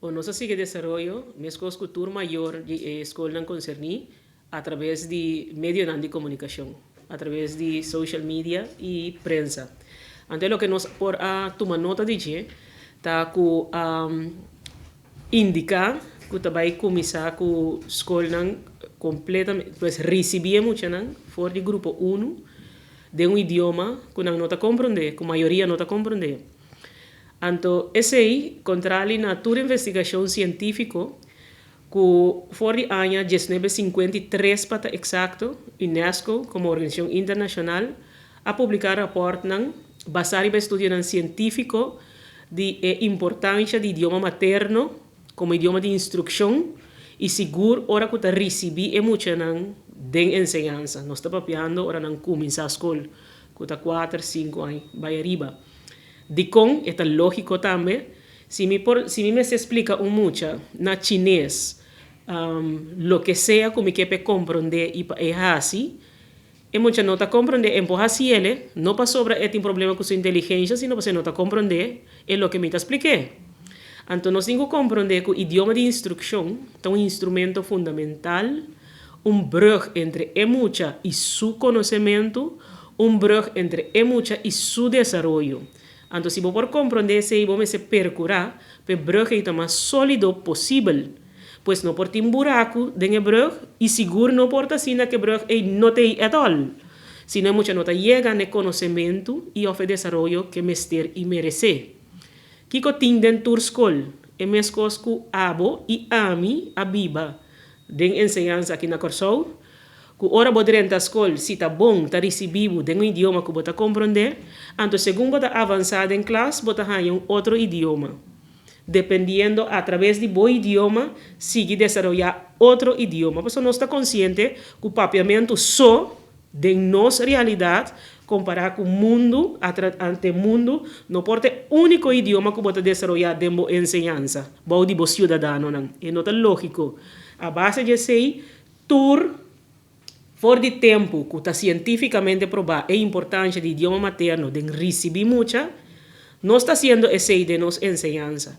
O nossa sigue desarrollo, mes com cultura maior de escola não concerni, através de meio de comunicação, através de social media e prensa. Então, o que nós por tomar nota de que tá com indicar que vai começar com a escola não completamente, pues recibir muito não, for de grupo 1, de um idioma que não está compreender, que a maioria não está compreender. Então, esse aí, contrari na toda investigação científica, que for de ano 1953 para exato, UNESCO, como organização internacional, a publicar rapport basado em estudo científico de importância do idioma materno como idioma de instrução e seguro ora que recebi muito de enseñanza. Nós estamos papiando ora não começar a escola, que está 4, 5 anos, vai arriba. De com, é lógico também, se me se explica mucho na chinês, lo que sea como que pe compreender e é assim, e muita não está compreender, empurra se ele, não para sobra é tem problema com sua inteligência, sino para não está compreender, é lo que me expliquei. Então, nós temos que compreender que o idioma de instrução é um instrumento fundamental, brug entre mucha e seu conhecimento, brug entre mucha e seu desenvolvimento. Então, se você compreender isso, você se percurar, para o brug é o mais sólido possível. Pois não pode ter buraco dentro do brug, e seguro não pode ser que o brug não tem at all. Senão, mucha nota chega no conhecimento e o desenvolvimento que mestre e merece. Kiko ting den tur skol, e mes cosco abo e ami a biba. Den enseñanza aqui na Corsou, que ora bodrenta skol, se tá bom, tá recebido den um idioma que bota compreender, anto segundo bota avançado em classe, bota ganhar outro idioma. Dependiendo a través de bom idioma, sigue desarrollar outro idioma. Por isso, nós está consciente que o papiamento só de nossa realidade comparar com o mundo, ante o mundo, não pode ter único idioma que pode desenvolver dentro da enseñanza, bom de cidadão, não. É nota lógico. A base de sei, tur, for de tempo, que está cientificamente provado a importância do idioma materno, de receber muita, não está sendo esse de nossa enseñanza.